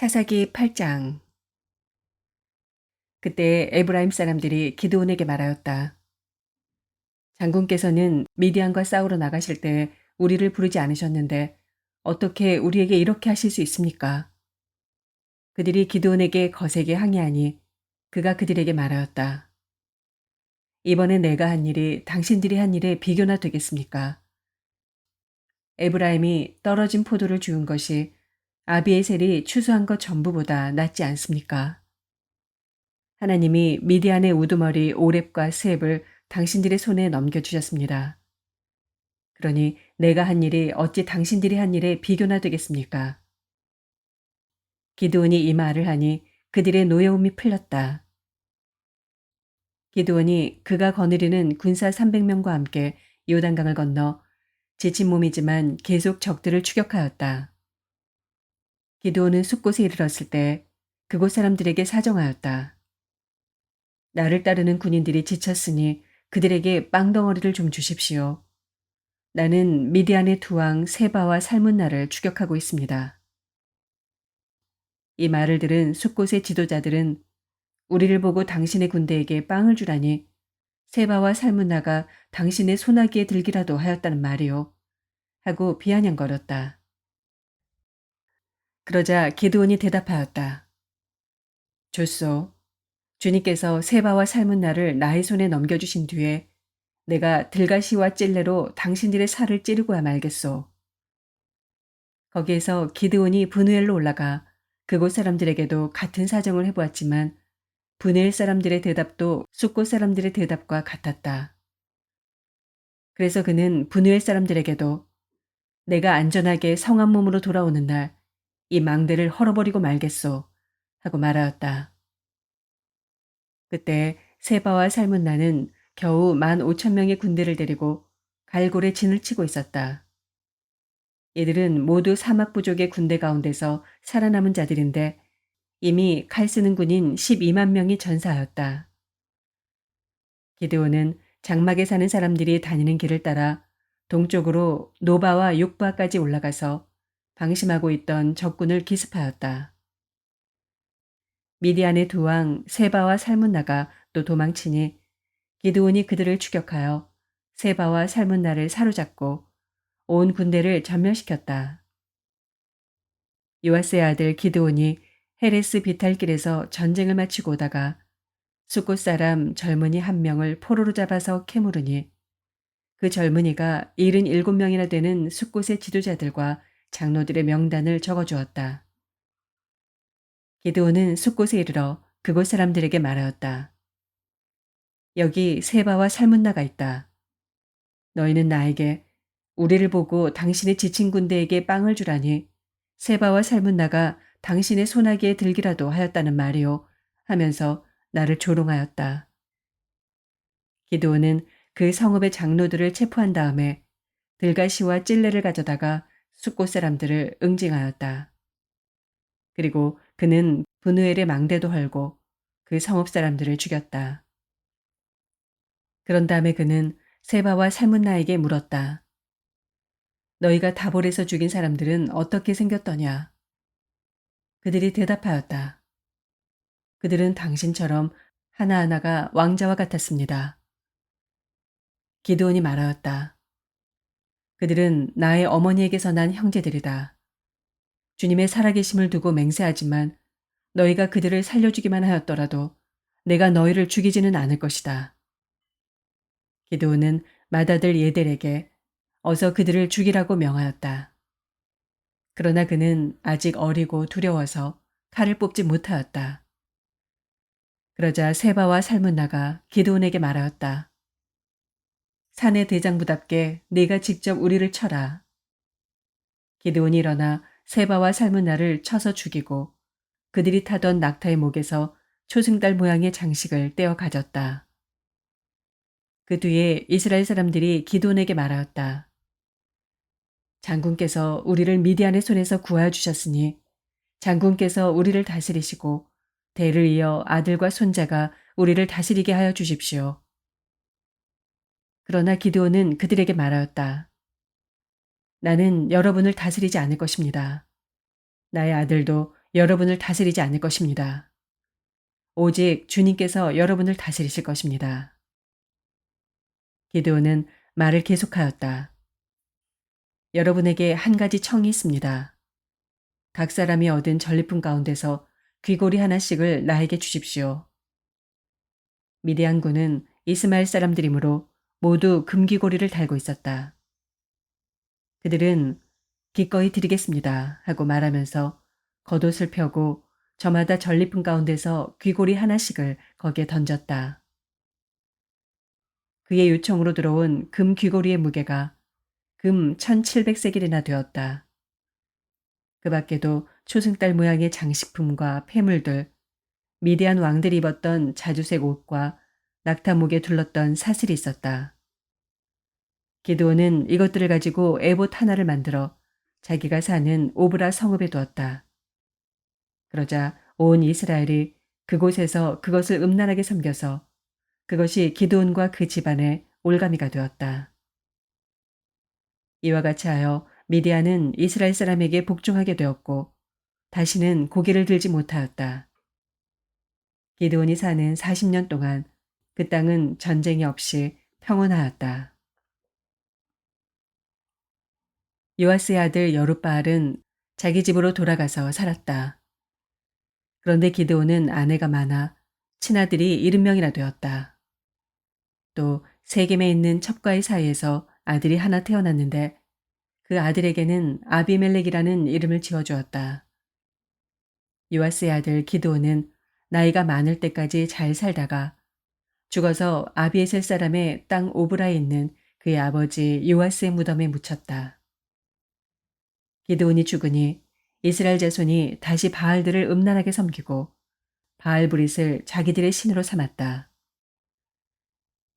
사사기 8장. 그때 에브라임 사람들이 기드온에게 말하였다. 장군께서는 미디안과 싸우러 나가실 때 우리를 부르지 않으셨는데 어떻게 우리에게 이렇게 하실 수 있습니까? 그들이 기드온에게 거세게 항의하니 그가 그들에게 말하였다. 이번에 내가 한 일이 당신들이 한 일에 비교나 되겠습니까? 에브라임이 떨어진 포도를 주운 것이 아비에셀이 추수한 것 전부보다 낫지 않습니까? 하나님이 미디안의 우두머리 오렙과 스앱을 당신들의 손에 넘겨주셨습니다. 그러니 내가 한 일이 어찌 당신들이 한 일에 비교나 되겠습니까? 기드온이 이 말을 하니 그들의 노여움이 풀렸다. 기드온이 그가 거느리는 군사 300명과 함께 요단강을 건너 지친 몸이지만 계속 적들을 추격하였다. 기드온은 숲곳에 이르렀을 때 그곳 사람들에게 사정하였다. 나를 따르는 군인들이 지쳤으니 그들에게 빵덩어리를 좀 주십시오. 나는 미디안의 두 왕 세바와 살문나를 추격하고 있습니다. 이 말을 들은 숲곳의 지도자들은 우리를 보고 당신의 군대에게 빵을 주라니 세바와 살문나가 당신의 소나기에 들기라도 하였다는 말이요. 하고 비아냥거렸다. 그러자 기드온이 대답하였다. 좋소. 주님께서 세바와 살문나를 나의 손에 넘겨주신 뒤에 내가 들가시와 찔레로 당신들의 살을 찌르고야 말겠소. 거기에서 기드온이 브누엘로 올라가 그곳 사람들에게도 같은 사정을 해보았지만 브누엘 사람들의 대답도 숫곳 사람들의 대답과 같았다. 그래서 그는 브누엘 사람들에게도 내가 안전하게 성한 몸으로 돌아오는 날 이 망대를 헐어버리고 말겠소 하고 말하였다. 그때 세바와 살문나는 겨우 15,000명의 군대를 데리고 갈골에 진을 치고 있었다. 이들은 모두 사막 부족의 군대 가운데서 살아남은 자들인데 이미 칼 쓰는 군인 12만 명이 전사하였다. 기드온은 장막에 사는 사람들이 다니는 길을 따라 동쪽으로 노바와 육바까지 올라가서 방심하고 있던 적군을 기습하였다. 미디안의 두 왕 세바와 살문나가 또 도망치니 기드온이 그들을 추격하여 세바와 살문나를 사로잡고 온 군대를 전멸시켰다. 요아스의 아들 기드온이 헤레스 비탈길에서 전쟁을 마치고 오다가 숫곳 사람 젊은이 한 명을 포로로 잡아서 캐물으니 그 젊은이가 77명이나 되는 숫곳의 지도자들과 장로들의 명단을 적어주었다. 기드온은 숫곳에 이르러 그곳 사람들에게 말하였다. 여기 세바와 살문나가 있다. 너희는 나에게 우리를 보고 당신의 지친 군대에게 빵을 주라니 세바와 살문나가 당신의 소나기에 들기라도 하였다는 말이요 하면서 나를 조롱하였다. 기드온은 그 성읍의 장로들을 체포한 다음에 들가시와 찔레를 가져다가 숫곳 사람들을 응징하였다. 그리고 그는 브누엘의 망대도 헐고 그 성읍 사람들을 죽였다. 그런 다음에 그는 세바와 살문나에게 물었다. 너희가 다볼에서 죽인 사람들은 어떻게 생겼더냐? 그들이 대답하였다. 그들은 당신처럼 하나하나가 왕자와 같았습니다. 기드온이 말하였다. 그들은 나의 어머니에게서 난 형제들이다. 주님의 살아계심을 두고 맹세하지만 너희가 그들을 살려주기만 하였더라도 내가 너희를 죽이지는 않을 것이다. 기드온은 맏아들 예델에게 어서 그들을 죽이라고 명하였다. 그러나 그는 아직 어리고 두려워서 칼을 뽑지 못하였다. 그러자 세바와 살문나가 기드온에게 말하였다. 사내 대장부답게 네가 직접 우리를 쳐라. 기드온이 일어나 세바와 살문나를 쳐서 죽이고 그들이 타던 낙타의 목에서 초승달 모양의 장식을 떼어 가졌다. 그 뒤에 이스라엘 사람들이 기드온에게 말하였다. 장군께서 우리를 미디안의 손에서 구하여 주셨으니 장군께서 우리를 다스리시고 대를 이어 아들과 손자가 우리를 다스리게 하여 주십시오. 그러나 기드온은 그들에게 말하였다. 나는 여러분을 다스리지 않을 것입니다. 나의 아들도 여러분을 다스리지 않을 것입니다. 오직 주님께서 여러분을 다스리실 것입니다. 기드온은 말을 계속하였다. 여러분에게 한 가지 청이 있습니다. 각 사람이 얻은 전리품 가운데서 귀고리 하나씩을 나에게 주십시오. 미디안군은 이스마엘 사람들이므로 모두 금귀고리를 달고 있었다. 그들은 기꺼이 드리겠습니다 하고 말하면서 겉옷을 펴고 저마다 전리품 가운데서 귀고리 하나씩을 거기에 던졌다. 그의 요청으로 들어온 금 귀고리의 무게가 금 1700세겔이나 되었다. 그 밖에도 초승달 모양의 장식품과 폐물들, 미디안 왕들이 입었던 자주색 옷과 낙타목에 둘렀던 사슬이 있었다. 기드온은 이것들을 가지고 에봇 하나를 만들어 자기가 사는 오브라 성읍에 두었다. 그러자 온 이스라엘이 그곳에서 그것을 음란하게 섬겨서 그것이 기드온과 그 집안의 올가미가 되었다. 이와 같이 하여 미디안은 이스라엘 사람에게 복종하게 되었고 다시는 고개를 들지 못하였다. 기드온이 사는 40년 동안 그 땅은 전쟁이 없이 평온하였다. 요아스의 아들 여룻바알은 자기 집으로 돌아가서 살았다. 그런데 기드온은 아내가 많아 친아들이 70명이나 되었다. 또 세겜에 있는 첩과의 사이에서 아들이 하나 태어났는데 그 아들에게는 아비멜렉이라는 이름을 지어주었다. 요아스의 아들 기드온은 나이가 많을 때까지 잘 살다가 죽어서 아비에셀 사람의 땅 오브라에 있는 그의 아버지 요아스의 무덤에 묻혔다. 기드온이 죽으니 이스라엘 자손이 다시 바알들을 음란하게 섬기고 바알브릿을 자기들의 신으로 삼았다.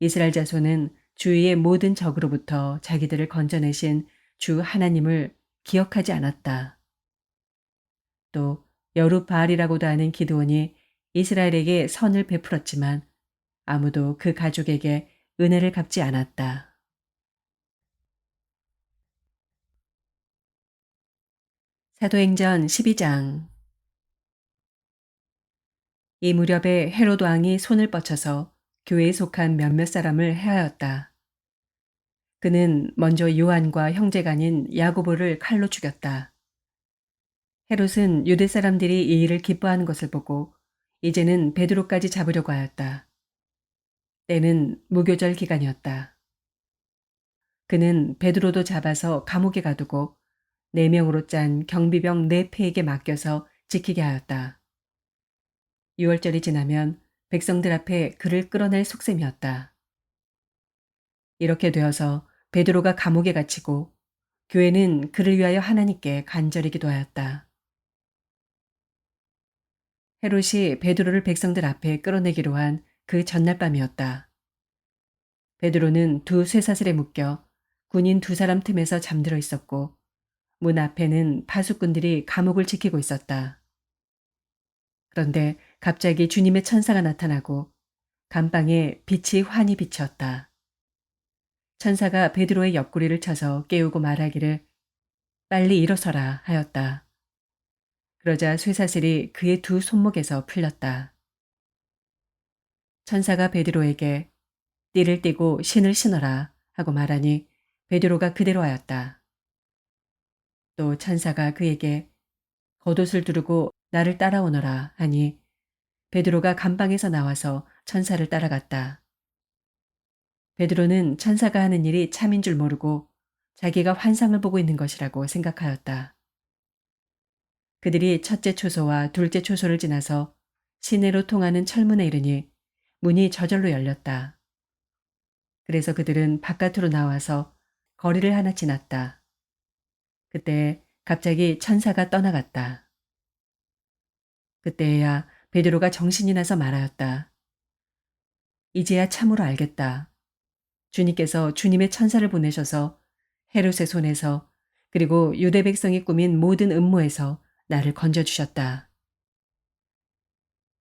이스라엘 자손은 주위의 모든 적으로부터 자기들을 건져내신 주 하나님을 기억하지 않았다. 또 여룻바알이라고도 하는 기드온이 이스라엘에게 선을 베풀었지만 아무도 그 가족에게 은혜를 갚지 않았다. 사도행전 12장. 이 무렵에 헤롯 왕이 손을 뻗쳐서 교회에 속한 몇몇 사람을 해하였다. 그는 먼저 요한과 형제간인 야고보를 칼로 죽였다. 헤롯은 유대 사람들이 이 일을 기뻐하는 것을 보고 이제는 베드로까지 잡으려고 하였다. 때는 무교절 기간이었다. 그는 베드로도 잡아서 감옥에 가두고 4명으로 짠 경비병 4패에게 맡겨서 지키게 하였다. 6월절이 지나면 백성들 앞에 그를 끌어낼 속셈이었다. 이렇게 되어서 베드로가 감옥에 갇히고 교회는 그를 위하여 하나님께 간절히 기도하였다. 헤롯이 베드로를 백성들 앞에 끌어내기로 한 그 전날 밤이었다. 베드로는 두 쇠사슬에 묶여 군인 2사람 틈에서 잠들어 있었고 문 앞에는 파수꾼들이 감옥을 지키고 있었다. 그런데 갑자기 주님의 천사가 나타나고 감방에 빛이 환히 비쳤다. 천사가 베드로의 옆구리를 쳐서 깨우고 말하기를 빨리 일어서라 하였다. 그러자 쇠사슬이 그의 2 손목에서 풀렸다. 천사가 베드로에게 띠를 띠고 신을 신어라 하고 말하니 베드로가 그대로 하였다. 또 천사가 그에게 겉옷을 두르고 나를 따라오너라 하니 베드로가 감방에서 나와서 천사를 따라갔다. 베드로는 천사가 하는 일이 참인 줄 모르고 자기가 환상을 보고 있는 것이라고 생각하였다. 그들이 첫째 초소와 둘째 초소를 지나서 시내로 통하는 철문에 이르니 문이 저절로 열렸다. 그래서 그들은 바깥으로 나와서 거리를 하나 지났다. 그때 갑자기 천사가 떠나갔다. 그때야 베드로가 정신이 나서 말하였다. 이제야 참으로 알겠다. 주님께서 주님의 천사를 보내셔서 헤롯의 손에서 그리고 유대 백성이 꾸민 모든 음모에서 나를 건져주셨다.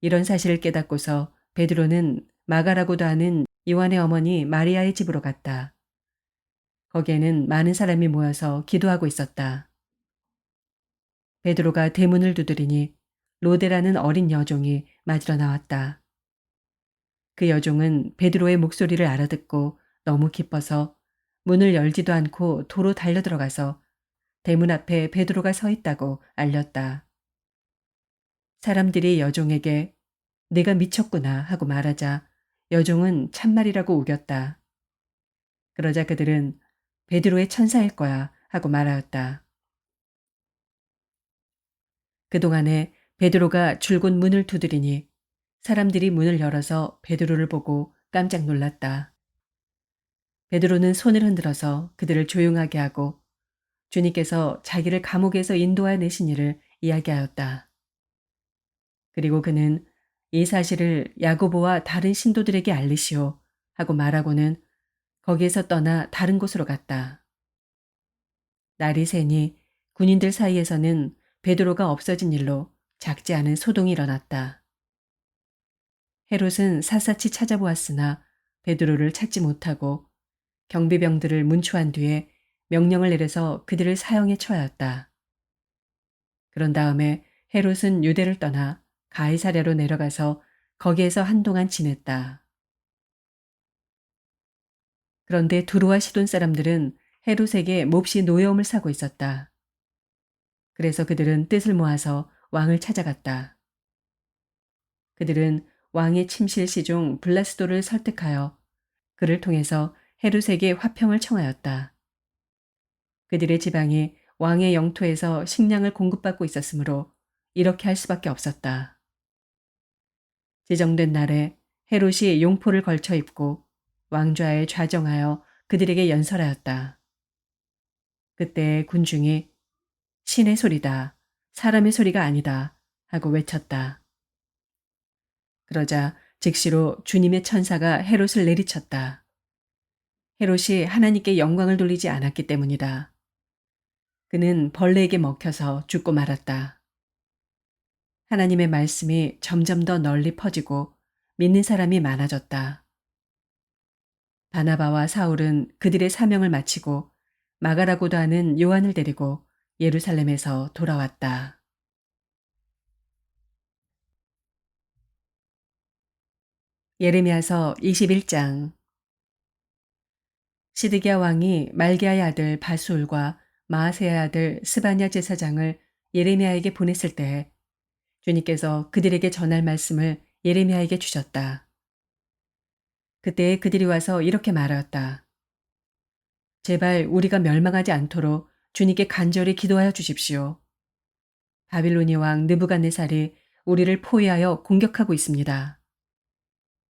이런 사실을 깨닫고서 베드로는 마가라고도 하는 요한의 어머니 마리아의 집으로 갔다. 거기에는 많은 사람이 모여서 기도하고 있었다. 베드로가 대문을 두드리니 로데라는 어린 여종이 맞으러 나왔다. 그 여종은 베드로의 목소리를 알아듣고 너무 기뻐서 문을 열지도 않고 도로 달려들어가서 대문 앞에 베드로가 서 있다고 알렸다. 사람들이 여종에게 "네가 미쳤구나" 하고 말하자 여종은 참말이라고 우겼다. 그러자 그들은 "베드로의 천사일 거야" 하고 말하였다. 그동안에 베드로가 줄곧 문을 두드리니 사람들이 문을 열어서 베드로를 보고 깜짝 놀랐다. 베드로는 손을 흔들어서 그들을 조용하게 하고 주님께서 자기를 감옥에서 인도해내신 일을 이야기하였다. 그리고 그는 이 사실을 야고보와 다른 신도들에게 알리시오 하고 말하고는 거기에서 떠나 다른 곳으로 갔다. 날이 새니 군인들 사이에서는 베드로가 없어진 일로 작지 않은 소동이 일어났다. 헤롯은 샅샅이 찾아보았으나 베드로를 찾지 못하고 경비병들을 문초한 뒤에 명령을 내려서 그들을 사형에 처하였다. 그런 다음에 헤롯은 유대를 떠나 가이사랴로 내려가서 거기에서 한동안 지냈다. 그런데 두로와 시돈 사람들은 헤롯에게 몹시 노여움을 사고 있었다. 그래서 그들은 뜻을 모아서 왕을 찾아갔다. 그들은 왕의 침실 시종 블라스도를 설득하여 그를 통해서 헤롯에게 화평을 청하였다. 그들의 지방이 왕의 영토에서 식량을 공급받고 있었으므로 이렇게 할 수밖에 없었다. 지정된 날에 헤롯이 용포를 걸쳐 입고 왕좌에 좌정하여 그들에게 연설하였다. 그때 군중이 신의 소리다, 사람의 소리가 아니다 하고 외쳤다. 그러자 즉시로 주님의 천사가 헤롯을 내리쳤다. 헤롯이 하나님께 영광을 돌리지 않았기 때문이다. 그는 벌레에게 먹혀서 죽고 말았다. 하나님의 말씀이 점점 더 널리 퍼지고 믿는 사람이 많아졌다. 바나바와 사울은 그들의 사명을 마치고 마가라고도 하는 요한을 데리고 예루살렘에서 돌아왔다. 예레미야서 21장. 시드기야 왕이 말기야의 아들 바수울과 마아세야의 아들 스바냐 제사장을 예레미야에게 보냈을 때 주님께서 그들에게 전할 말씀을 예레미야에게 주셨다. 그때 그들이 와서 이렇게 말하였다. 제발 우리가 멸망하지 않도록 주님께 간절히 기도하여 주십시오. 바빌로니 왕 느부갓네살이 우리를 포위하여 공격하고 있습니다.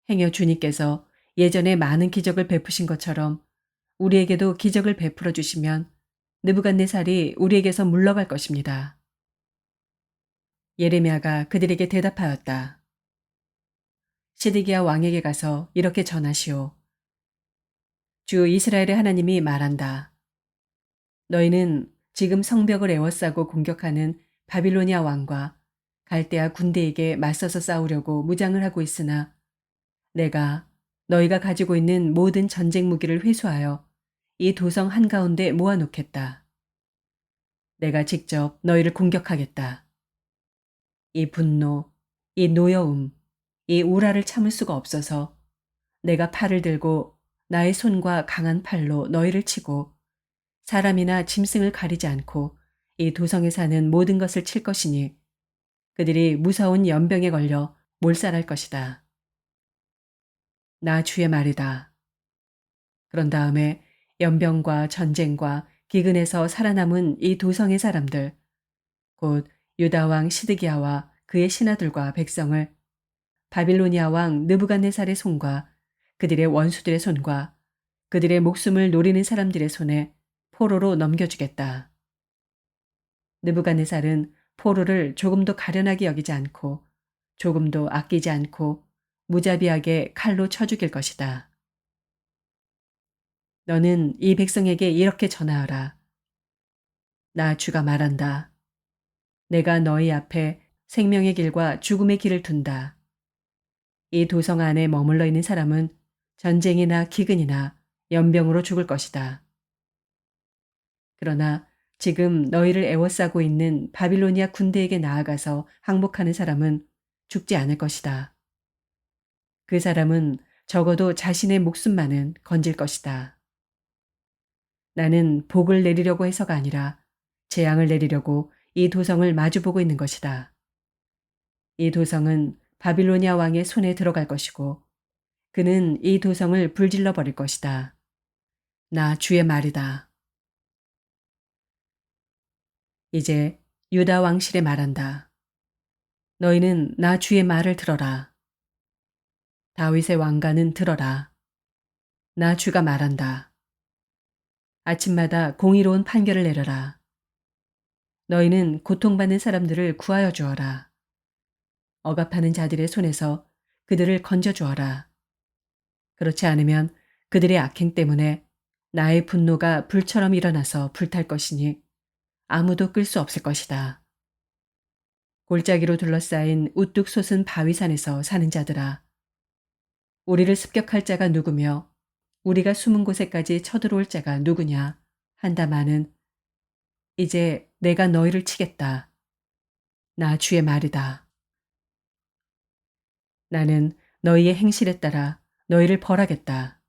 행여 주님께서 예전에 많은 기적을 베푸신 것처럼 우리에게도 기적을 베풀어 주시면 느부갓네살이 우리에게서 물러갈 것입니다. 예레미야가 그들에게 대답하였다. 시드기야 왕에게 가서 이렇게 전하시오. 주 이스라엘의 하나님이 말한다. 너희는 지금 성벽을 에워싸고 공격하는 바빌로니아 왕과 갈대아 군대에게 맞서서 싸우려고 무장을 하고 있으나 내가 너희가 가지고 있는 모든 전쟁 무기를 회수하여 이 도성 한가운데 모아놓겠다. 내가 직접 너희를 공격하겠다. 이 분노, 이 노여움, 이 우라를 참을 수가 없어서 내가 팔을 들고 나의 손과 강한 팔로 너희를 치고 사람이나 짐승을 가리지 않고 이 도성에 사는 모든 것을 칠 것이니 그들이 무서운 연병에 걸려 몰살할 것이다. 나 주의 말이다. 그런 다음에 연병과 전쟁과 기근에서 살아남은 이 도성의 사람들, 곧 유다 왕 시드기야와 그의 신하들과 백성을 바빌로니아 왕 느부갓네살의 손과 그들의 원수들의 손과 그들의 목숨을 노리는 사람들의 손에 포로로 넘겨주겠다. 느부갓네살은 포로를 조금도 가련하게 여기지 않고 조금도 아끼지 않고 무자비하게 칼로 쳐 죽일 것이다. 너는 이 백성에게 이렇게 전하여라. 나 주가 말한다. 내가 너희 앞에 생명의 길과 죽음의 길을 둔다. 이 도성 안에 머물러 있는 사람은 전쟁이나 기근이나 연병으로 죽을 것이다. 그러나 지금 너희를 애워싸고 있는 바빌로니아 군대에게 나아가서 항복하는 사람은 죽지 않을 것이다. 그 사람은 적어도 자신의 목숨만은 건질 것이다. 나는 복을 내리려고 해서가 아니라 재앙을 내리려고 이 도성을 마주보고 있는 것이다. 이 도성은 바빌로니아 왕의 손에 들어갈 것이고 그는 이 도성을 불질러 버릴 것이다. 나 주의 말이다. 이제 유다 왕실에 말한다. 너희는 나 주의 말을 들어라. 다윗의 왕가는 들어라. 나 주가 말한다. 아침마다 공의로운 판결을 내려라. 너희는 고통받는 사람들을 구하여 주어라. 억압하는 자들의 손에서 그들을 건져 주어라. 그렇지 않으면 그들의 악행 때문에 나의 분노가 불처럼 일어나서 불탈 것이니 아무도 끌 수 없을 것이다. 골짜기로 둘러싸인 우뚝 솟은 바위산에서 사는 자들아. 우리를 습격할 자가 누구며 우리가 숨은 곳에까지 쳐들어올 자가 누구냐 한다마는 이제 내가 너희를 치겠다. 나 주의 말이다. 나는 너희의 행실에 따라 너희를 벌하겠다.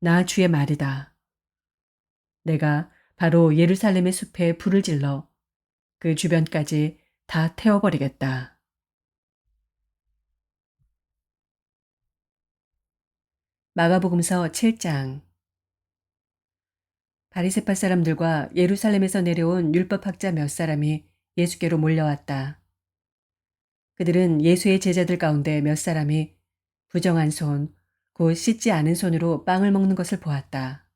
나 주의 말이다. 내가 바로 예루살렘의 숲에 불을 질러 그 주변까지 다 태워버리겠다. 마가복음서 7장. 바리새파 사람들과 예루살렘에서 내려온 율법학자 몇 사람이 예수께로 몰려왔다. 그들은 예수의 제자들 가운데 몇 사람이 부정한 손, 곧 씻지 않은 손으로 빵을 먹는 것을 보았다.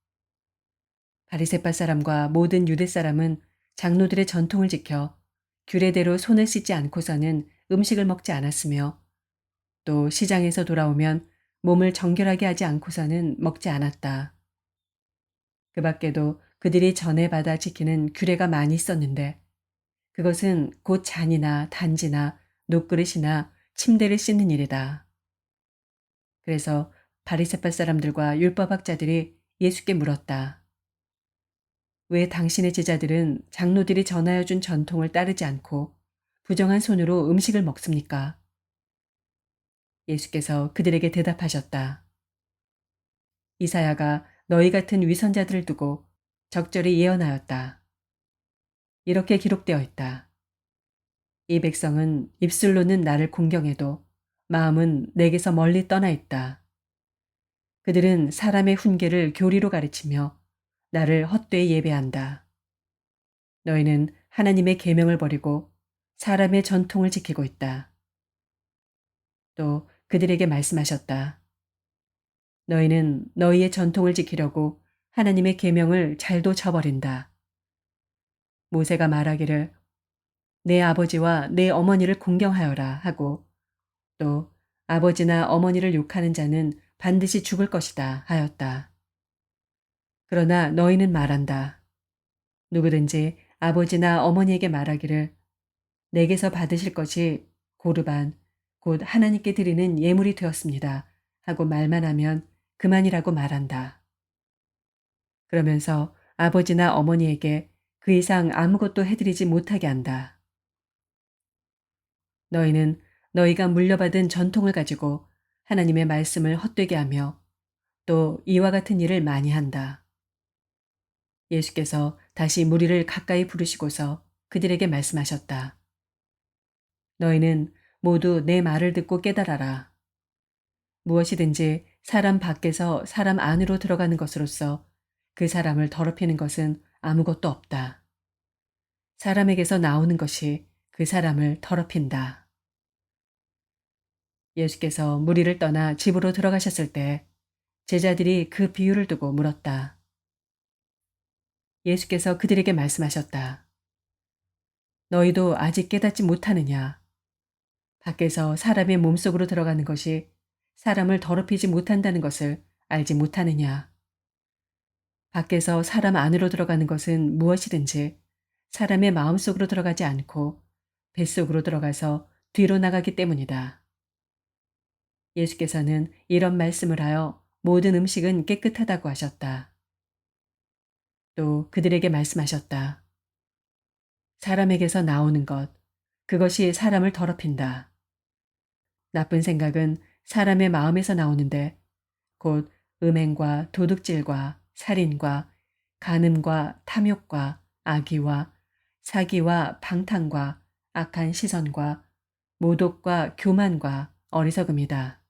바리새파 사람과 모든 유대 사람은 장로들의 전통을 지켜 규례대로 손을 씻지 않고서는 음식을 먹지 않았으며 또 시장에서 돌아오면 몸을 정결하게 하지 않고서는 먹지 않았다. 그 밖에도 그들이 전에 받아 지키는 규례가 많이 있었는데 그것은 곧 잔이나 단지나 녹그릇이나 침대를 씻는 일이다. 그래서 바리새파 사람들과 율법학자들이 예수께 물었다. 왜 당신의 제자들은 장로들이 전하여 준 전통을 따르지 않고 부정한 손으로 음식을 먹습니까? 예수께서 그들에게 대답하셨다. 이사야가 너희 같은 위선자들을 두고 적절히 예언하였다. 이렇게 기록되어 있다. 이 백성은 입술로는 나를 공경해도 마음은 내게서 멀리 떠나 있다. 그들은 사람의 훈계를 교리로 가르치며 나를 헛되이 예배한다. 너희는 하나님의 계명을 버리고 사람의 전통을 지키고 있다. 또 그들에게 말씀하셨다. 너희는 너희의 전통을 지키려고 하나님의 계명을 잘도 저버린다. 모세가 말하기를 내 아버지와 내 어머니를 공경하여라 하고 또 아버지나 어머니를 욕하는 자는 반드시 죽을 것이다 하였다. 그러나 너희는 말한다. 누구든지 아버지나 어머니에게 말하기를 내게서 받으실 것이 고르반 곧 하나님께 드리는 예물이 되었습니다 하고 말만 하면 그만이라고 말한다. 그러면서 아버지나 어머니에게 그 이상 아무것도 해드리지 못하게 한다. 너희는 너희가 물려받은 전통을 가지고 하나님의 말씀을 헛되게 하며 또 이와 같은 일을 많이 한다. 예수께서 다시 무리를 가까이 부르시고서 그들에게 말씀하셨다. 너희는 모두 내 말을 듣고 깨달아라. 무엇이든지 사람 밖에서 사람 안으로 들어가는 것으로서 그 사람을 더럽히는 것은 아무것도 없다. 사람에게서 나오는 것이 그 사람을 더럽힌다. 예수께서 무리를 떠나 집으로 들어가셨을 때 제자들이 그 비유를 두고 물었다. 예수께서 그들에게 말씀하셨다. 너희도 아직 깨닫지 못하느냐? 밖에서 사람의 몸속으로 들어가는 것이 사람을 더럽히지 못한다는 것을 알지 못하느냐? 밖에서 사람 안으로 들어가는 것은 무엇이든지 사람의 마음속으로 들어가지 않고 뱃속으로 들어가서 뒤로 나가기 때문이다. 예수께서는 이런 말씀을 하여 모든 음식은 깨끗하다고 하셨다. 또 그들에게 말씀하셨다. 사람에게서 나오는 것, 그것이 사람을 더럽힌다. 나쁜 생각은 사람의 마음에서 나오는데 곧 음행과 도둑질과 살인과 간음과 탐욕과 악의와 사기와 방탕과 악한 시선과 모독과 교만과 어리석음이다.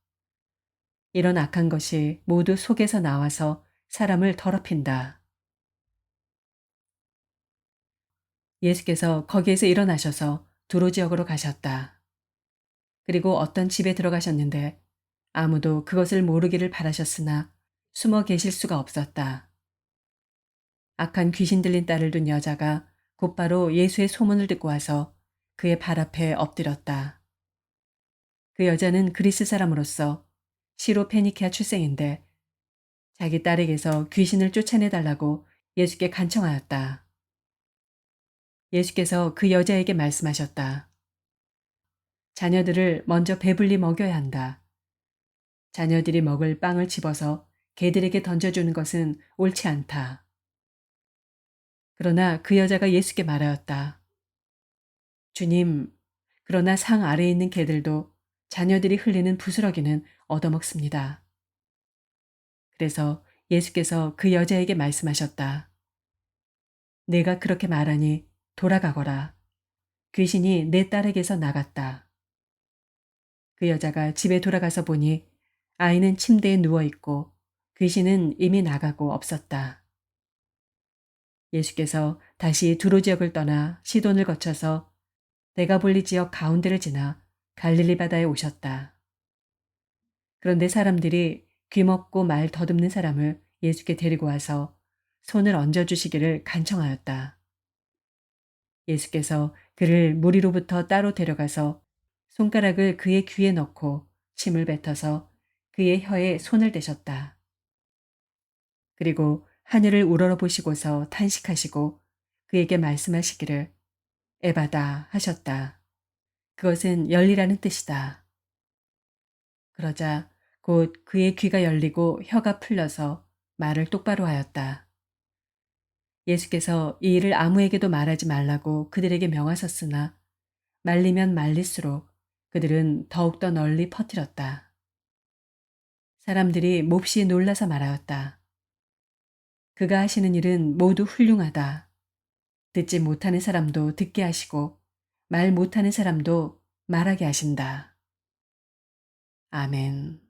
이런 악한 것이 모두 속에서 나와서 사람을 더럽힌다. 예수께서 거기에서 일어나셔서 두로 지역으로 가셨다. 그리고 어떤 집에 들어가셨는데 아무도 그것을 모르기를 바라셨으나 숨어 계실 수가 없었다. 악한 귀신 들린 딸을 둔 여자가 곧바로 예수의 소문을 듣고 와서 그의 발 앞에 엎드렸다. 그 여자는 그리스 사람으로서 시로페니키아 출생인데 자기 딸에게서 귀신을 쫓아내달라고 예수께 간청하였다. 예수께서 그 여자에게 말씀하셨다. 자녀들을 먼저 배불리 먹여야 한다. 자녀들이 먹을 빵을 집어서 개들에게 던져주는 것은 옳지 않다. 그러나 그 여자가 예수께 말하였다. 주님, 그러나 상 아래에 있는 개들도 자녀들이 흘리는 부스러기는 얻어먹습니다. 그래서 예수께서 그 여자에게 말씀하셨다. 내가 그렇게 말하니 돌아가거라. 귀신이 내 딸에게서 나갔다. 그 여자가 집에 돌아가서 보니 아이는 침대에 누워있고 귀신은 이미 나가고 없었다. 예수께서 다시 두로 지역을 떠나 시돈을 거쳐서 데가볼리 지역 가운데를 지나 갈릴리 바다에 오셨다. 그런데 사람들이 귀먹고 말 더듬는 사람을 예수께 데리고 와서 손을 얹어주시기를 간청하였다. 예수께서 그를 무리로부터 따로 데려가서 손가락을 그의 귀에 넣고 침을 뱉어서 그의 혀에 손을 대셨다. 그리고 하늘을 우러러 보시고서 탄식하시고 그에게 말씀하시기를 에바다 하셨다. 그것은 열리라는 뜻이다. 그러자 곧 그의 귀가 열리고 혀가 풀려서 말을 똑바로 하였다. 예수께서 이 일을 아무에게도 말하지 말라고 그들에게 명하셨으나 말리면 말릴수록 그들은 더욱더 널리 퍼뜨렸다. 사람들이 몹시 놀라서 말하였다. 그가 하시는 일은 모두 훌륭하다. 듣지 못하는 사람도 듣게 하시고 말 못하는 사람도 말하게 하신다. 아멘.